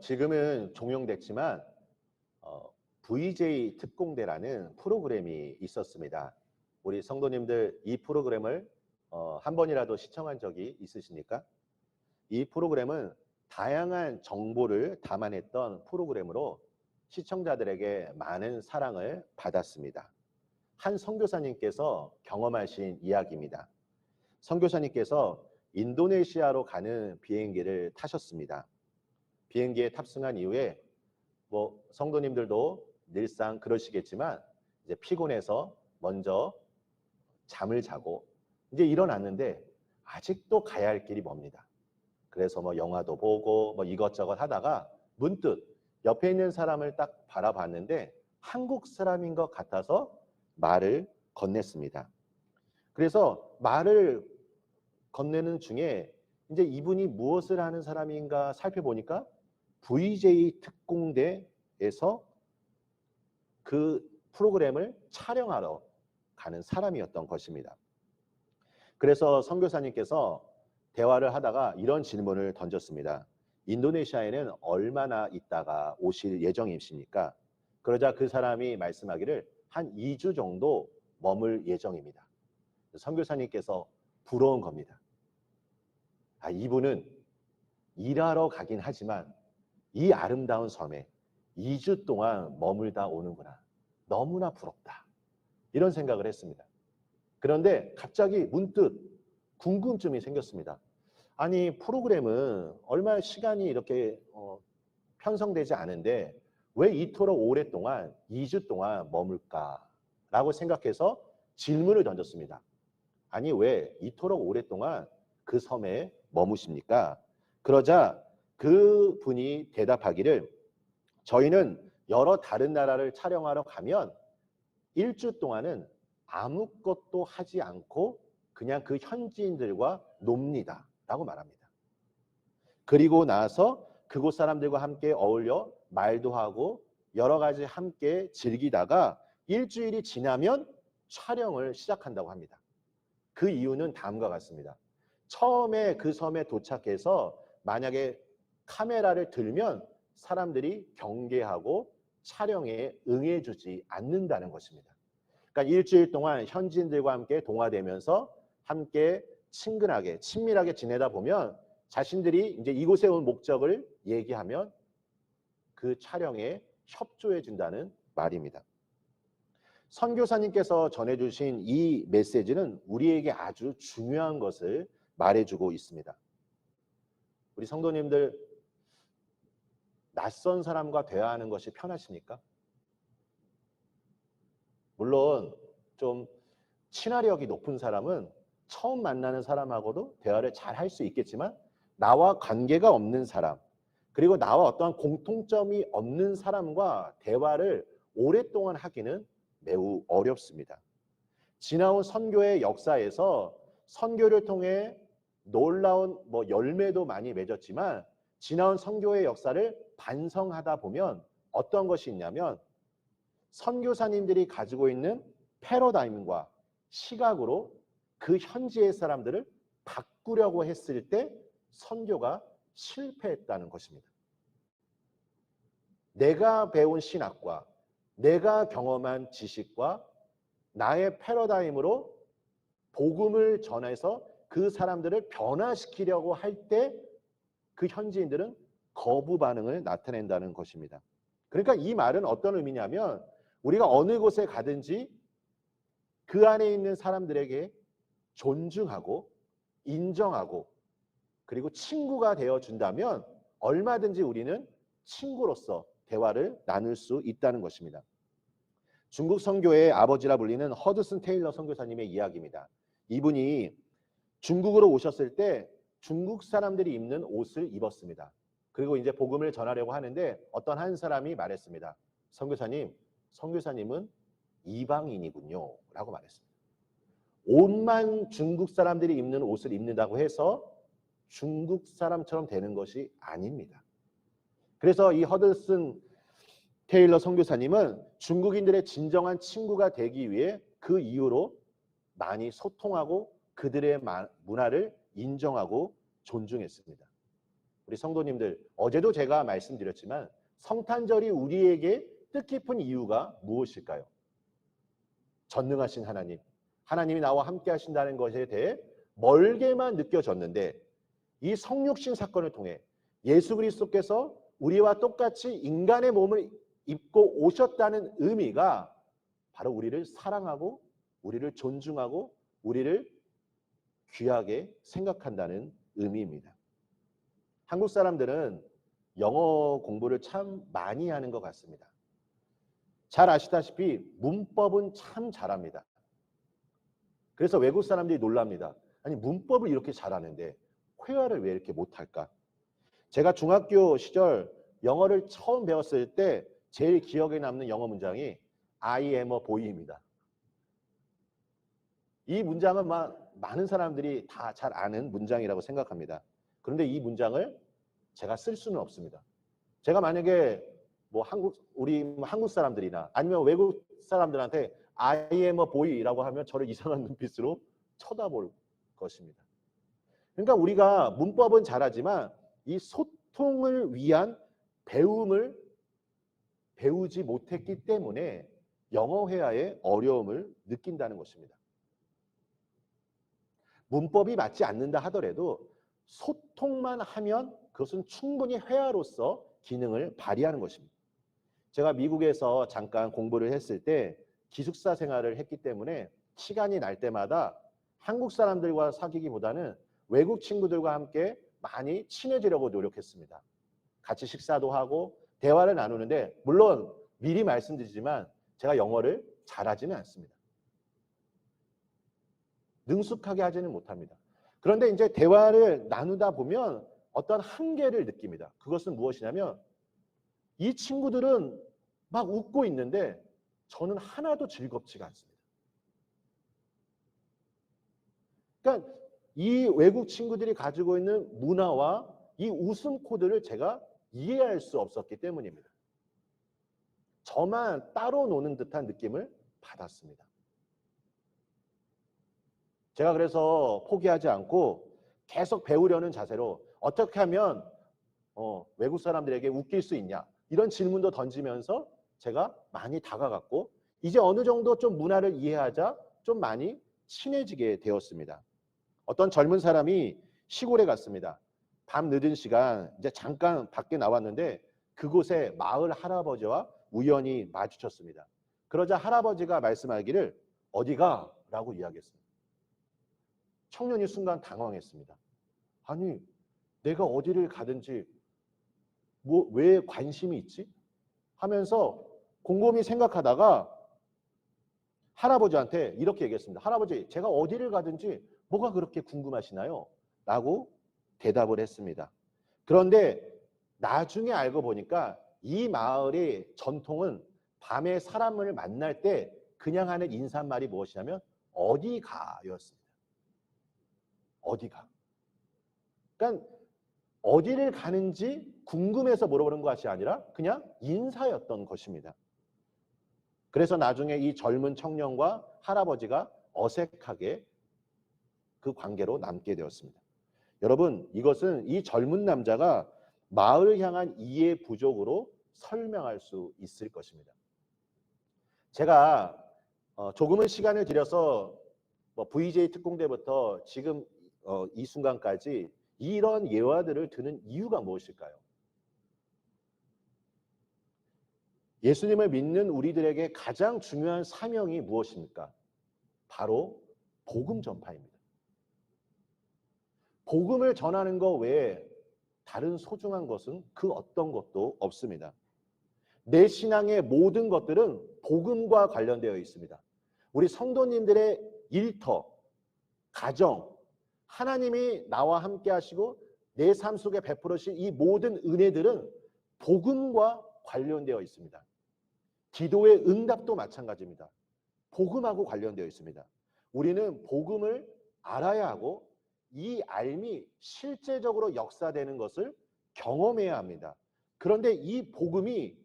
지금은 종용됐지만 VJ 특공대라는 프로그램이 있었습니다. 우리 성도님들 이 프로그램을 한 번이라도 시청한 적이 있으십니까? 이 프로그램은 다양한 정보를 담아냈던 프로그램으로 시청자들에게 많은 사랑을 받았습니다. 한 선교사님께서 경험하신 이야기입니다. 선교사님께서 인도네시아로 가는 비행기를 타셨습니다. 비행기에 탑승한 이후에 성도님들도 늘상 그러시겠지만 이제 피곤해서 먼저 잠을 자고 이제 일어났는데 아직도 가야 할 길이 멉니다. 그래서 영화도 보고 이것저것 하다가 문득 옆에 있는 사람을 딱 바라봤는데 한국 사람인 것 같아서 말을 건넸습니다. 그래서 말을 건네는 중에 이제 이분이 무엇을 하는 사람인가 살펴보니까 VJ 특공대에서 그 프로그램을 촬영하러 가는 사람이었던 것입니다. 그래서 선교사님께서 대화를 하다가 이런 질문을 던졌습니다. 인도네시아에는 얼마나 있다가 오실 예정이십니까? 그러자 그 사람이 말씀하기를 한 2주 정도 머물 예정입니다. 선교사님께서 부러운 겁니다. 이분은 일하러 가긴 하지만 이 아름다운 섬에 2주 동안 머물다 오는구나. 너무나 부럽다. 이런 생각을 했습니다. 그런데 갑자기 문득 궁금증이 생겼습니다. 아니, 프로그램은 얼마 시간이 이렇게 편성되지 않은데 왜 이토록 오랫동안 2주 동안 머물까라고 생각해서 질문을 던졌습니다. 아니, 왜 이토록 오랫동안 그 섬에 머무십니까? 그러자 그 분이 대답하기를 저희는 여러 다른 나라를 촬영하러 가면 1주 동안은 아무것도 하지 않고 그냥 그 현지인들과 놉니다 라고 말합니다. 그리고 나서 그곳 사람들과 함께 어울려 말도 하고 여러 가지 함께 즐기다가 일주일이 지나면 촬영을 시작한다고 합니다. 그 이유는 다음과 같습니다. 처음에 그 섬에 도착해서 만약에 카메라를 들면 사람들이 경계하고 촬영에 응해주지 않는다는 것입니다. 그러니까 일주일 동안 현지인들과 함께 동화되면서 함께 친근하게 친밀하게 지내다 보면 자신들이 이제 이곳에 온 목적을 얘기하면 그 촬영에 협조해 준다는 말입니다. 선교사님께서 전해주신 이 메시지는 우리에게 아주 중요한 것을 말해주고 있습니다. 우리 성도님들, 낯선 사람과 대화하는 것이 편하십니까? 물론 좀 친화력이 높은 사람은 처음 만나는 사람하고도 대화를 잘 할 수 있겠지만 나와 관계가 없는 사람, 그리고 나와 어떠한 공통점이 없는 사람과 대화를 오랫동안 하기는 매우 어렵습니다. 지나온 선교의 역사에서 선교를 통해 놀라운 열매도 많이 맺었지만 지나온 선교의 역사를 반성하다 보면 어떤 것이 있냐면 선교사님들이 가지고 있는 패러다임과 시각으로 그 현지의 사람들을 바꾸려고 했을 때 선교가 실패했다는 것입니다. 내가 배운 신학과 내가 경험한 지식과 나의 패러다임으로 복음을 전해서 그 사람들을 변화시키려고 할 때 그 현지인들은 거부 반응을 나타낸다는 것입니다. 그러니까 이 말은 어떤 의미냐면 우리가 어느 곳에 가든지 그 안에 있는 사람들에게 존중하고 인정하고 그리고 친구가 되어준다면 얼마든지 우리는 친구로서 대화를 나눌 수 있다는 것입니다. 중국 선교의 아버지라 불리는 허드슨 테일러 선교사님의 이야기입니다. 이분이 중국으로 오셨을 때 중국 사람들이 입는 옷을 입었습니다. 그리고 이제 복음을 전하려고 하는데 어떤 한 사람이 말했습니다. 선교사님은 이방인이군요 라고 말했습니다. 온만 중국 사람들이 입는 옷을 입는다고 해서 중국 사람처럼 되는 것이 아닙니다. 그래서 이 허드슨 테일러 선교사님은 중국인들의 진정한 친구가 되기 위해 그 이후로 많이 소통하고 그들의 문화를 인정하고 존중했습니다. 우리 성도님들, 어제도 제가 말씀드렸지만 성탄절이 우리에게 뜻깊은 이유가 무엇일까요? 전능하신 하나님, 하나님이 나와 함께 하신다는 것에 대해 멀게만 느껴졌는데 이 성육신 사건을 통해 예수 그리스도께서 우리와 똑같이 인간의 몸을 입고 오셨다는 의미가 바로 우리를 사랑하고 우리를 존중하고 우리를 귀하게 생각한다는 의미입니다. 한국 사람들은 영어 공부를 참 많이 하는 것 같습니다. 잘 아시다시피 문법은 참 잘합니다. 그래서 외국 사람들이 놀랍니다. 아니 문법을 이렇게 잘하는데 회화를 왜 이렇게 못할까? 제가 중학교 시절 영어를 처음 배웠을 때 제일 기억에 남는 영어 문장이 I am a boy입니다. 이 문장은 많은 사람들이 다 잘 아는 문장이라고 생각합니다. 그런데 이 문장을 제가 쓸 수는 없습니다. 제가 만약에 우리 한국 사람들이나 아니면 외국 사람들한테 I am a boy라고 하면 저를 이상한 눈빛으로 쳐다볼 것입니다. 그러니까 우리가 문법은 잘하지만 이 소통을 위한 배움을 배우지 못했기 때문에 영어 회화에 어려움을 느낀다는 것입니다. 문법이 맞지 않는다 하더라도 소통만 하면 그것은 충분히 회화로서 기능을 발휘하는 것입니다. 제가 미국에서 잠깐 공부를 했을 때 기숙사 생활을 했기 때문에 시간이 날 때마다 한국 사람들과 사귀기보다는 외국 친구들과 함께 많이 친해지려고 노력했습니다. 같이 식사도 하고 대화를 나누는데 물론 미리 말씀드리지만 제가 영어를 잘하지는 않습니다. 능숙하게 하지는 못합니다. 그런데 이제 대화를 나누다 보면 어떤 한계를 느낍니다. 그것은 무엇이냐면 이 친구들은 막 웃고 있는데 저는 하나도 즐겁지가 않습니다. 그러니까 이 외국 친구들이 가지고 있는 문화와 이 웃음 코드를 제가 이해할 수 없었기 때문입니다. 저만 따로 노는 듯한 느낌을 받았습니다. 제가 그래서 포기하지 않고 계속 배우려는 자세로 어떻게 하면 외국 사람들에게 웃길 수 있냐 이런 질문도 던지면서 제가 많이 다가갔고 이제 어느 정도 좀 문화를 이해하자 좀 많이 친해지게 되었습니다. 어떤 젊은 사람이 시골에 갔습니다. 밤 늦은 시간 이제 잠깐 밖에 나왔는데 그곳에 마을 할아버지와 우연히 마주쳤습니다. 그러자 할아버지가 말씀하기를 어디가? 라고 이야기했습니다. 청년이 순간 당황했습니다. 아니 내가 어디를 가든지 왜 관심이 있지? 하면서 곰곰이 생각하다가 할아버지한테 이렇게 얘기했습니다. 할아버지 제가 어디를 가든지 뭐가 그렇게 궁금하시나요? 라고 대답을 했습니다. 그런데 나중에 알고 보니까 이 마을의 전통은 밤에 사람을 만날 때 그냥 하는 인사말이 무엇이냐면 어디 가였습니다. 어디 가. 그러니까 어디를 가는지 궁금해서 물어보는 것이 아니라 그냥 인사였던 것입니다. 그래서 나중에 이 젊은 청년과 할아버지가 어색하게 그 관계로 남게 되었습니다. 여러분 이것은 이 젊은 남자가 마을을 향한 이해 부족으로 설명할 수 있을 것입니다. 제가 조금은 시간을 들여서 VJ 특공대부터 지금 이 순간까지 이런 예화들을 드는 이유가 무엇일까요? 예수님을 믿는 우리들에게 가장 중요한 사명이 무엇입니까? 바로 복음 전파입니다. 복음을 전하는 것 외에 다른 소중한 것은 그 어떤 것도 없습니다. 내 신앙의 모든 것들은 복음과 관련되어 있습니다. 우리 성도님들의 일터, 가정, 하나님이 나와 함께 하시고 내 삶 속에 베풀으신 이 모든 은혜들은 복음과 관련되어 있습니다. 기도의 응답도 마찬가지입니다. 복음하고 관련되어 있습니다. 우리는 복음을 알아야 하고 이 알미 실제적으로 역사되는 것을 경험해야 합니다. 그런데 이 복음이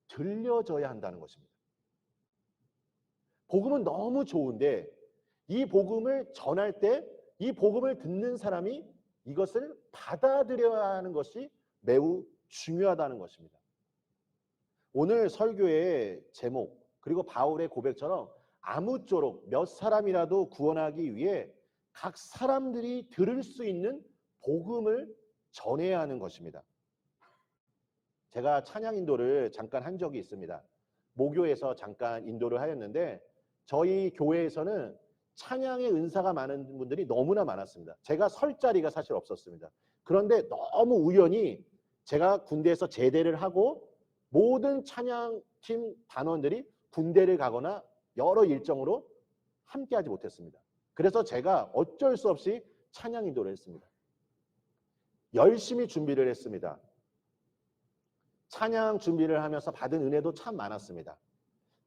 들려져야 한다는 것입니다. 복음은 너무 좋은데 이 복음을 전할 때 이 복음을 듣는 사람이 이것을 받아들여야 하는 것이 매우 중요하다는 것입니다. 오늘 설교의 제목 그리고 바울의 고백처럼 아무쪼록 몇 사람이라도 구원하기 위해 각 사람들이 들을 수 있는 복음을 전해야 하는 것입니다. 제가 찬양 인도를 잠깐 한 적이 있습니다. 모교에서 잠깐 인도를 하였는데 저희 교회에서는 찬양의 은사가 많은 분들이 너무나 많았습니다. 제가 설 자리가 사실 없었습니다. 그런데 너무 우연히 제가 군대에서 제대를 하고 모든 찬양팀 단원들이 군대를 가거나 여러 일정으로 함께하지 못했습니다. 그래서 제가 어쩔 수 없이 찬양 인도를 했습니다. 열심히 준비를 했습니다. 찬양 준비를 하면서 받은 은혜도 참 많았습니다.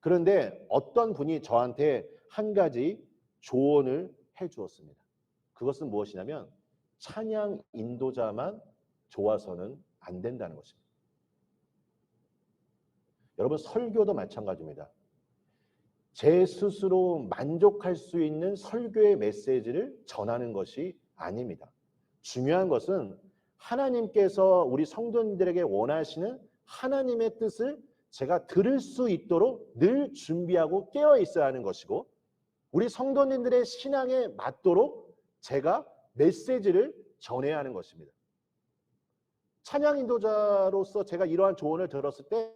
그런데 어떤 분이 저한테 한 가지 조언을 해 주었습니다. 그것은 무엇이냐면 찬양 인도자만 좋아서는 안 된다는 것입니다. 여러분 설교도 마찬가지입니다. 제 스스로 만족할 수 있는 설교의 메시지를 전하는 것이 아닙니다. 중요한 것은 하나님께서 우리 성도님들에게 원하시는 하나님의 뜻을 제가 들을 수 있도록 늘 준비하고 깨어 있어야 하는 것이고 우리 성도님들의 신앙에 맞도록 제가 메시지를 전해야 하는 것입니다. 찬양 인도자로서 제가 이러한 조언을 들었을 때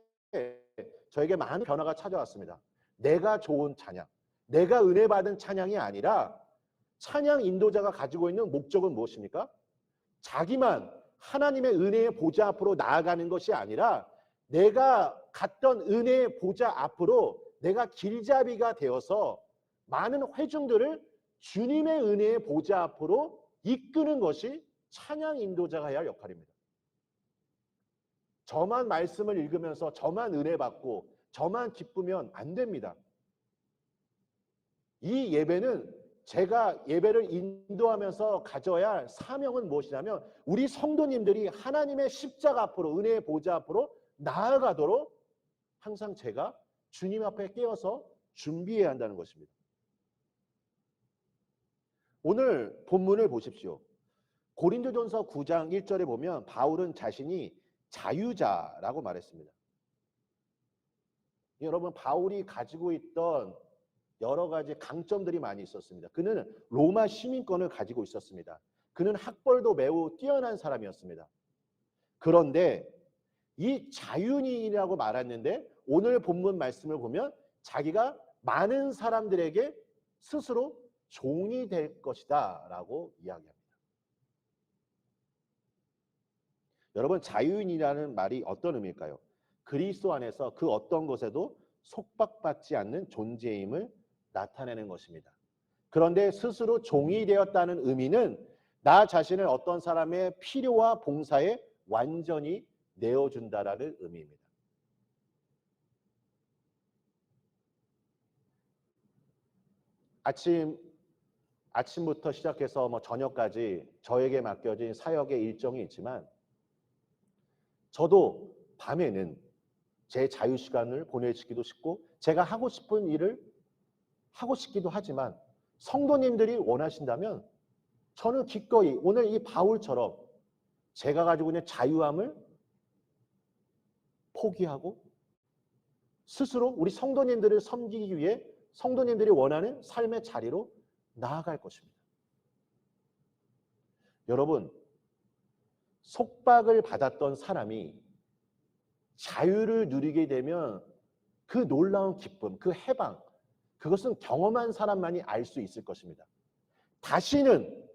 저에게 많은 변화가 찾아왔습니다. 내가 좋은 찬양, 내가 은혜 받은 찬양이 아니라 찬양 인도자가 가지고 있는 목적은 무엇입니까? 자기만 하나님의 은혜의 보좌 앞으로 나아가는 것이 아니라 내가 갔던 은혜의 보좌 앞으로 내가 길잡이가 되어서 많은 회중들을 주님의 은혜의 보좌 앞으로 이끄는 것이 찬양 인도자가 해야 할 역할입니다. 저만 말씀을 읽으면서 저만 은혜 받고 저만 기쁘면 안 됩니다. 이 예배는 제가 예배를 인도하면서 가져야 할 사명은 무엇이냐면 우리 성도님들이 하나님의 십자가 앞으로 은혜의 보좌 앞으로 나아가도록 항상 제가 주님 앞에 깨어서 준비해야 한다는 것입니다. 오늘 본문을 보십시오. 고린도전서 9장 1절에 보면 바울은 자신이 자유자라고 말했습니다. 여러분 바울이 가지고 있던 여러 가지 강점들이 많이 있었습니다. 그는 로마 시민권을 가지고 있었습니다. 그는 학벌도 매우 뛰어난 사람이었습니다. 그런데 이 자유인이라고 말했는데 오늘 본문 말씀을 보면 자기가 많은 사람들에게 스스로 종이 될 것이다 라고 이야기합니다. 여러분 자유인이라는 말이 어떤 의미일까요? 그리스도 안에서 그 어떤 것에도 속박받지 않는 존재임을 나타내는 것입니다. 그런데 스스로 종이 되었다는 의미는 나 자신을 어떤 사람의 필요와 봉사에 완전히 내어준다라는 의미입니다. 아침부터 시작해서 저녁까지 저에게 맡겨진 사역의 일정이 있지만 저도 밤에는 제 자유 시간을 보내시기도 싶고 제가 하고 싶은 일을 하고 싶기도 하지만 성도님들이 원하신다면 저는 기꺼이 오늘 이 바울처럼 제가 가지고 있는 자유함을 포기하고 스스로 우리 성도님들을 섬기기 위해 성도님들이 원하는 삶의 자리로 나아갈 것입니다. 여러분, 속박을 받았던 사람이 자유를 누리게 되면 그 놀라운 기쁨, 그 해방, 그것은 경험한 사람만이 알 수 있을 것입니다. 다시는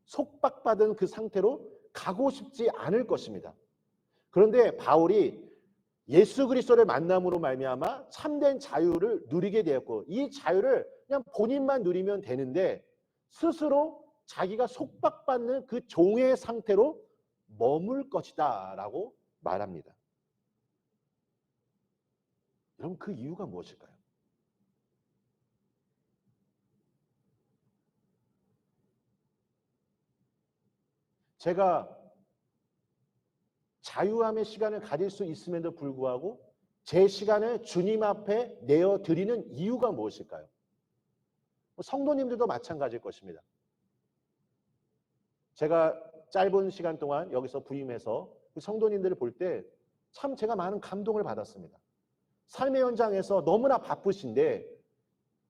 속박받은 그 상태로 가고 싶지 않을 것입니다. 그런데 바울이 예수 그리스도를 만남으로 말미암아 참된 자유를 누리게 되었고 이 자유를 그냥 본인만 누리면 되는데 스스로 자기가 속박받는 그 종의 상태로 머물 것이다 라고 말합니다. 여러분 그 이유가 무엇일까요? 제가 자유함의 시간을 가질 수 있음에도 불구하고 제 시간을 주님 앞에 내어드리는 이유가 무엇일까요? 성도님들도 마찬가지일 것입니다. 제가 짧은 시간 동안 여기서 부임해서 성도님들을 볼 때 참 제가 많은 감동을 받았습니다. 삶의 현장에서 너무나 바쁘신데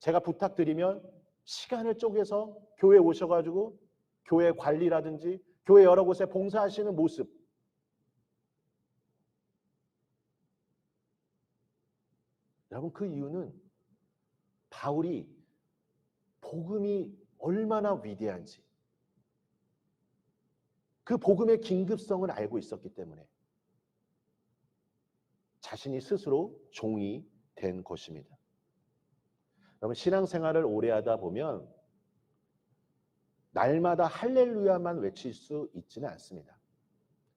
제가 부탁드리면 시간을 쪼개서 교회에 오셔가지고 교회 관리라든지 교회 여러 곳에 봉사하시는 모습, 여러분 그 이유는 바울이 복음이 얼마나 위대한지 그 복음의 긴급성을 알고 있었기 때문에 자신이 스스로 종이 된 것입니다. 여러분 신앙생활을 오래 하다 보면 날마다 할렐루야만 외칠 수 있지는 않습니다.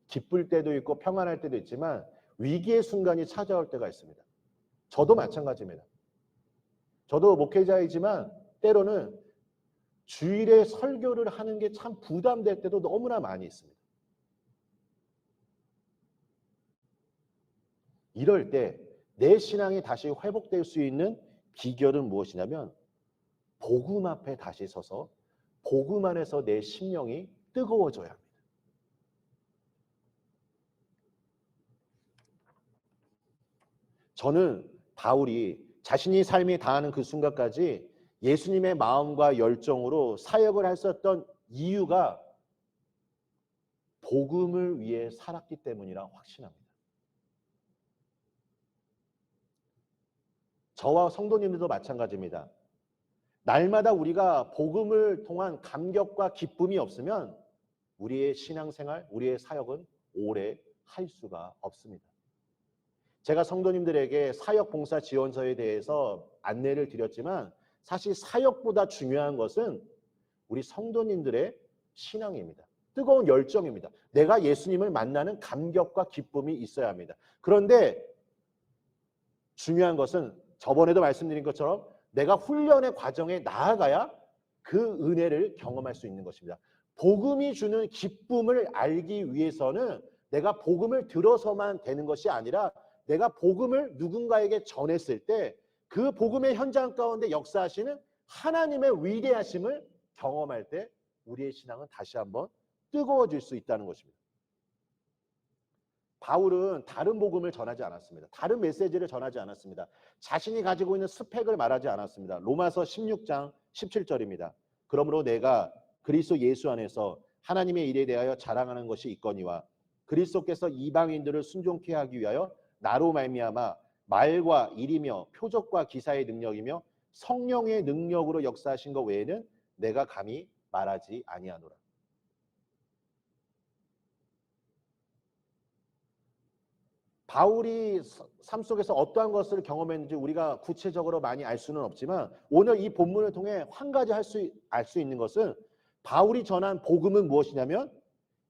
기쁠 때도 있고 평안할 때도 있지만 위기의 순간이 찾아올 때가 있습니다. 저도 마찬가지입니다. 저도 목회자이지만 때로는 주일에 설교를 하는 게 참 부담될 때도 너무나 많이 있습니다. 이럴 때 내 신앙이 다시 회복될 수 있는 비결은 무엇이냐면 복음 앞에 다시 서서 복음 안에서 내 심령이 뜨거워져야 합니다. 저는 바울이 자신이 삶이 다하는 그 순간까지 예수님의 마음과 열정으로 사역을 했었던 이유가 복음을 위해 살았기 때문이라 확신합니다. 저와 성도님들도 마찬가지입니다. 날마다 우리가 복음을 통한 감격과 기쁨이 없으면 우리의 신앙생활, 우리의 사역은 오래 할 수가 없습니다. 제가 성도님들에게 사역 봉사 지원서에 대해서 안내를 드렸지만 사실 사역보다 중요한 것은 우리 성도님들의 신앙입니다. 뜨거운 열정입니다. 내가 예수님을 만나는 감격과 기쁨이 있어야 합니다. 그런데 중요한 것은 저번에도 말씀드린 것처럼 내가 훈련의 과정에 나아가야 그 은혜를 경험할 수 있는 것입니다. 복음이 주는 기쁨을 알기 위해서는 내가 복음을 들어서만 되는 것이 아니라 내가 복음을 누군가에게 전했을 때 그 복음의 현장 가운데 역사하시는 하나님의 위대하심을 경험할 때 우리의 신앙은 다시 한번 뜨거워질 수 있다는 것입니다. 바울은 다른 복음을 전하지 않았습니다. 다른 메시지를 전하지 않았습니다. 자신이 가지고 있는 스펙을 말하지 않았습니다. 로마서 16장 17절입니다. 그러므로 내가 그리스도 예수 안에서 하나님의 일에 대하여 자랑하는 것이 있거니와 그리스도께서 이방인들을 순종케 하기 위하여 나로 말미암아 말과 일이며 표적과 기사의 능력이며 성령의 능력으로 역사하신 것 외에는 내가 감히 말하지 아니하노라. 바울이 삶 속에서 어떠한 것을 경험했는지 우리가 구체적으로 많이 알 수는 없지만 오늘 이 본문을 통해 한 가지 알 수 있는 것은 바울이 전한 복음은 무엇이냐면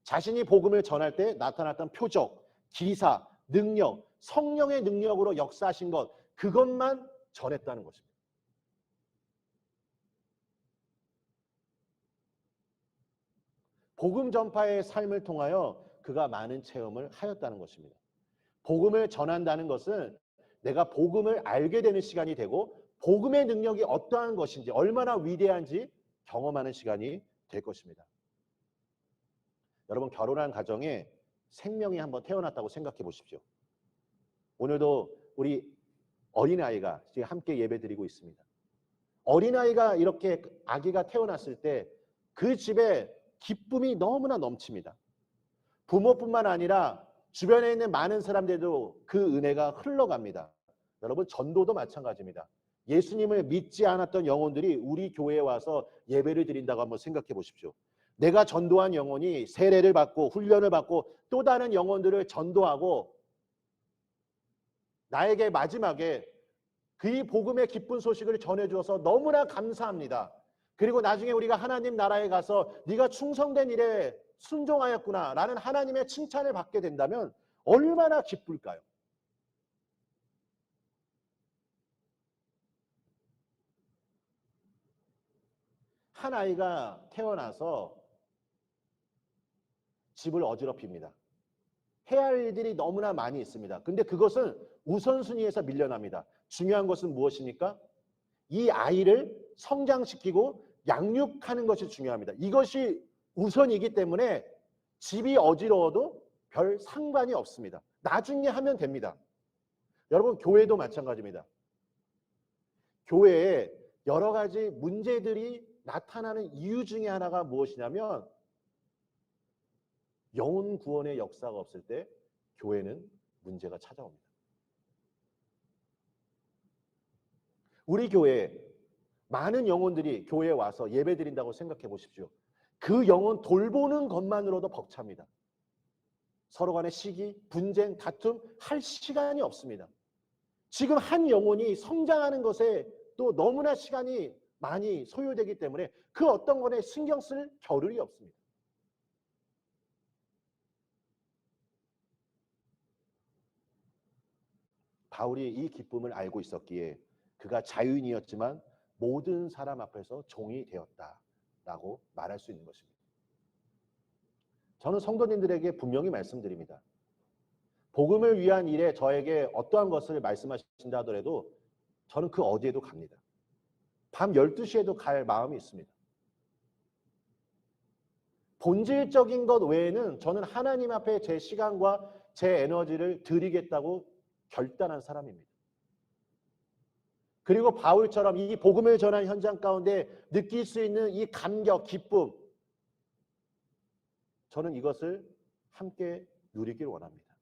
자신이 복음을 전할 때 나타났던 표적, 기사, 능력, 성령의 능력으로 역사하신 것, 그것만 전했다는 것입니다. 복음 전파의 삶을 통하여 그가 많은 체험을 하였다는 것입니다. 복음을 전한다는 것은 내가 복음을 알게 되는 시간이 되고 복음의 능력이 어떠한 것인지 얼마나 위대한지 경험하는 시간이 될 것입니다. 여러분 결혼한 가정에 생명이 한번 태어났다고 생각해 보십시오. 오늘도 우리 어린아이가 지금 함께 예배드리고 있습니다. 어린아이가 이렇게 아기가 태어났을 때 그 집에 기쁨이 너무나 넘칩니다. 부모뿐만 아니라 주변에 있는 많은 사람들도 그 은혜가 흘러갑니다. 여러분 전도도 마찬가지입니다. 예수님을 믿지 않았던 영혼들이 우리 교회에 와서 예배를 드린다고 한번 생각해 보십시오. 내가 전도한 영혼이 세례를 받고 훈련을 받고 또 다른 영혼들을 전도하고 나에게 마지막에 그 복음의 기쁜 소식을 전해주어서 너무나 감사합니다. 그리고 나중에 우리가 하나님 나라에 가서 네가 충성된 일에 순종하였구나 라는 하나님의 칭찬을 받게 된다면 얼마나 기쁠까요? 한 아이가 태어나서 집을 어지럽힙니다. 해야 할 일들이 너무나 많이 있습니다. 근데 그것은 우선순위에서 밀려납니다. 중요한 것은 무엇입니까? 이 아이를 성장시키고 양육하는 것이 중요합니다. 이것이 우선이기 때문에 집이 어지러워도 별 상관이 없습니다. 나중에 하면 됩니다. 여러분, 교회도 마찬가지입니다. 교회에 여러 가지 문제들이 나타나는 이유 중에 하나가 무엇이냐면 영혼 구원의 역사가 없을 때 교회는 문제가 찾아옵니다. 우리 교회에 많은 영혼들이 교회에 와서 예배드린다고 생각해 보십시오. 그 영혼 돌보는 것만으로도 벅찹니다. 서로 간의 시기, 분쟁, 다툼 할 시간이 없습니다. 지금 한 영혼이 성장하는 것에 또 너무나 시간이 많이 소요되기 때문에 그 어떤 것에 신경 쓸 겨를이 없습니다. 바울이 이 기쁨을 알고 있었기에 그가 자유인이었지만 모든 사람 앞에서 종이 되었다라고 말할 수 있는 것입니다. 저는 성도님들에게 분명히 말씀드립니다. 복음을 위한 일에 저에게 어떠한 것을 말씀하신다 하더라도 저는 그 어디에도 갑니다. 밤 12시에도 갈 마음이 있습니다. 본질적인 것 외에는 저는 하나님 앞에 제 시간과 제 에너지를 드리겠다고 결단한 사람입니다. 그리고 바울처럼 이 복음을 전한 현장 가운데 느낄 수 있는 이 감격, 기쁨, 저는 이것을 함께 누리길 원합니다.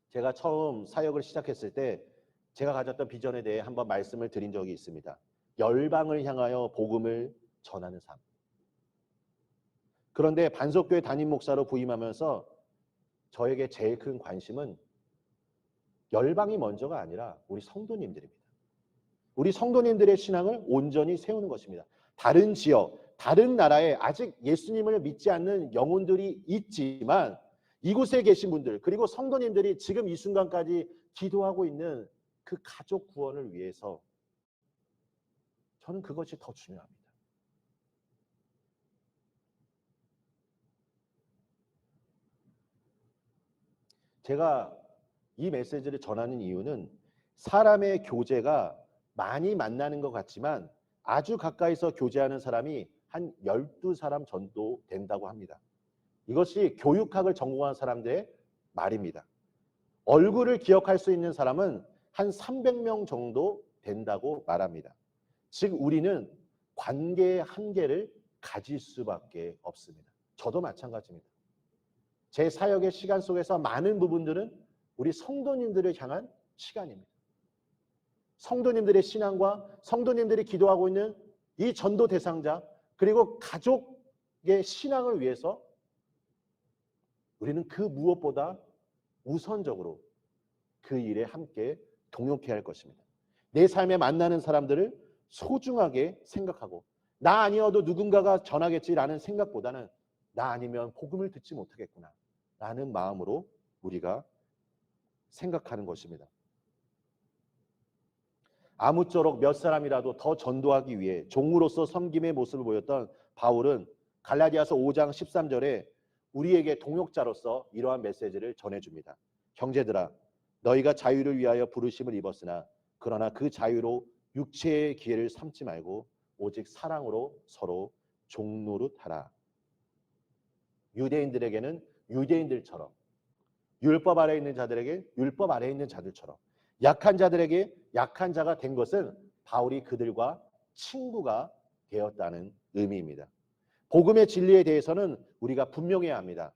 제가 처음 사역을 시작했을 때 제가 가졌던 비전에 대해 한번 말씀을 드린 적이 있습니다. 열방을 향하여 복음을 전하는 삶. 그런데 반석교회 담임 목사로 부임하면서 저에게 제일 큰 관심은 열방이 먼저가 아니라 우리 성도님들입니다. 우리 성도님들의 신앙을 온전히 세우는 것입니다. 다른 지역, 다른 나라에 아직 예수님을 믿지 않는 영혼들이 있지만 이곳에 계신 분들, 그리고 성도님들이 지금 이 순간까지 기도하고 있는 그 가족 구원을 위해서 저는 그것이 더 중요합니다. 제가 이 메시지를 전하는 이유는 사람의 교제가 많이 만나는 것 같지만 아주 가까이서 교제하는 사람이 한 12사람 정도 된다고 합니다. 이것이 교육학을 전공한 사람들의 말입니다. 얼굴을 기억할 수 있는 사람은 한 300명 정도 된다고 말합니다. 즉 우리는 관계의 한계를 가질 수밖에 없습니다. 저도 마찬가지입니다. 제 사역의 시간 속에서 많은 부분들은 우리 성도님들을 향한 시간입니다. 성도님들의 신앙과 성도님들이 기도하고 있는 이 전도 대상자 그리고 가족의 신앙을 위해서 우리는 그 무엇보다 우선적으로 그 일에 함께 동역해야 할 것입니다. 내 삶에 만나는 사람들을 소중하게 생각하고 나 아니어도 누군가가 전하겠지라는 생각보다는 나 아니면 복음을 듣지 못하겠구나 라는 마음으로 우리가 생각하는 것입니다. 아무쪼록 몇 사람이라도 더 전도하기 위해 종으로서 섬김의 모습을 보였던 바울은 갈라디아서 5장 13절에 우리에게 동역자로서 이러한 메시지를 전해줍니다. 형제들아, 너희가 자유를 위하여 부르심을 입었으나 그러나 그 자유로 육체의 기회를 삼지 말고 오직 사랑으로 서로 종노릇하라. 유대인들에게는 유대인들처럼, 율법 아래에 있는 자들에게 율법 아래에 있는 자들처럼, 약한 자들에게 약한 자가 된 것은 바울이 그들과 친구가 되었다는 의미입니다. 복음의 진리에 대해서는 우리가 분명해야 합니다.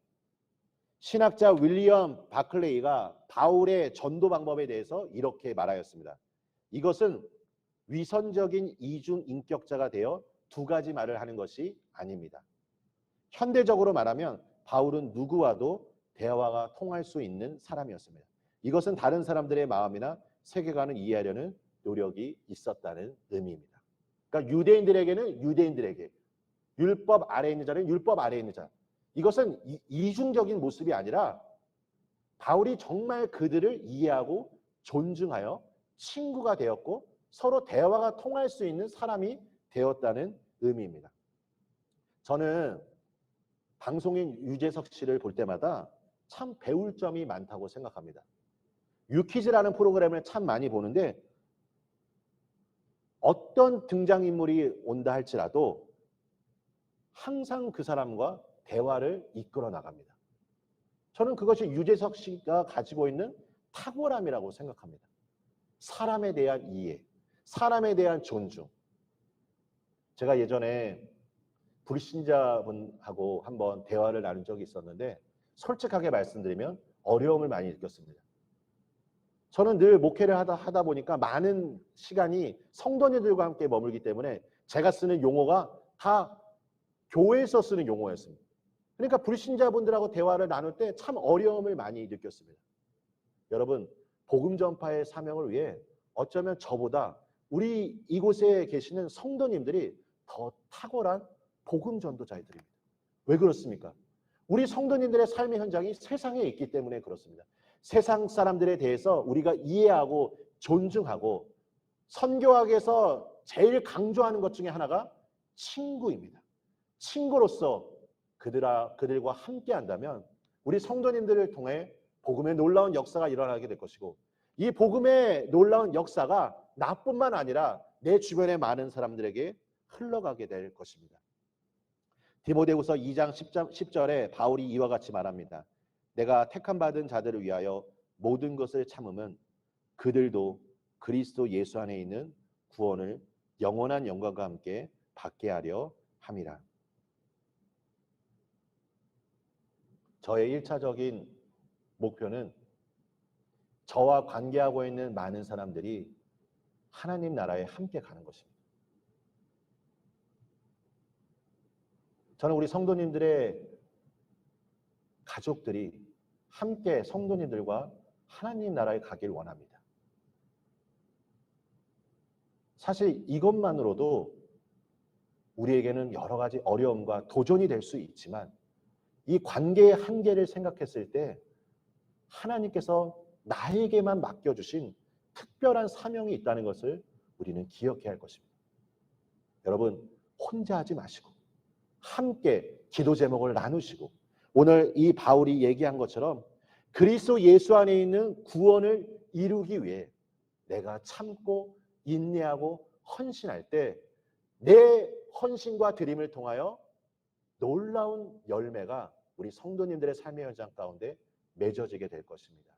신학자 윌리엄 바클레이가 바울의 전도 방법에 대해서 이렇게 말하였습니다. 이것은 위선적인 이중 인격자가 되어 두 가지 말을 하는 것이 아닙니다. 현대적으로 말하면 바울은 누구와도 대화가 통할 수 있는 사람이었습니다. 이것은 다른 사람들의 마음이나 세계관을 이해하려는 노력이 있었다는 의미입니다. 그러니까 유대인들에게는 유대인들에게, 율법 아래에 있는 자는 율법 아래에 있는 자. 이것은 이중적인 모습이 아니라 바울이 정말 그들을 이해하고 존중하여 친구가 되었고 서로 대화가 통할 수 있는 사람이 되었다는 의미입니다. 저는 방송인 유재석 씨를 볼 때마다 참 배울 점이 많다고 생각합니다. 유퀴즈라는 프로그램을 참 많이 보는데 어떤 등장인물이 온다 할지라도 항상 그 사람과 대화를 이끌어 나갑니다. 저는 그것이 유재석 씨가 가지고 있는 탁월함이라고 생각합니다. 사람에 대한 이해, 사람에 대한 존중. 제가 예전에 불신자분하고 한번 대화를 나눈 적이 있었는데 솔직하게 말씀드리면 어려움을 많이 느꼈습니다. 저는 늘 목회를 하다 보니까 많은 시간이 성도님들과 함께 머물기 때문에 제가 쓰는 용어가 다 교회에서 쓰는 용어였습니다. 그러니까 불신자분들하고 대화를 나눌 때 참 어려움을 많이 느꼈습니다. 여러분, 복음 전파의 사명을 위해 어쩌면 저보다 우리 이곳에 계시는 성도님들이 더 탁월한 복음 전도자들입니다. 왜 그렇습니까? 우리 성도님들의 삶의 현장이 세상에 있기 때문에 그렇습니다. 세상 사람들에 대해서 우리가 이해하고 존중하고 선교학에서 제일 강조하는 것 중에 하나가 친구입니다. 친구로서 그들과 함께 한다면 우리 성도님들을 통해 복음의 놀라운 역사가 일어나게 될 것이고 이 복음의 놀라운 역사가 나뿐만 아니라 내 주변의 많은 사람들에게 흘러가게 될 것입니다. 디모데후서 2장 10절에 바울이 이와 같이 말합니다. 내가 택함 받은 자들을 위하여 모든 것을 참음은 그들도 그리스도 예수 안에 있는 구원을 영원한 영광과 함께 받게 하려 함이라. 저의 1차적인 목표는 저와 관계하고 있는 많은 사람들이 하나님 나라에 함께 가는 것입니다. 저는 우리 성도님들의 가족들이 함께 성도님들과 하나님 나라에 가길 원합니다. 사실 이것만으로도 우리에게는 여러 가지 어려움과 도전이 될 수 있지만 이 관계의 한계를 생각했을 때 하나님께서 나에게만 맡겨주신 특별한 사명이 있다는 것을 우리는 기억해야 할 것입니다. 여러분, 혼자 하지 마시고 함께 기도 제목을 나누시고 오늘 이 바울이 얘기한 것처럼 그리스도 예수 안에 있는 구원을 이루기 위해 내가 참고 인내하고 헌신할 때 내 헌신과 드림을 통하여 놀라운 열매가 우리 성도님들의 삶의 현장 가운데 맺어지게 될 것입니다.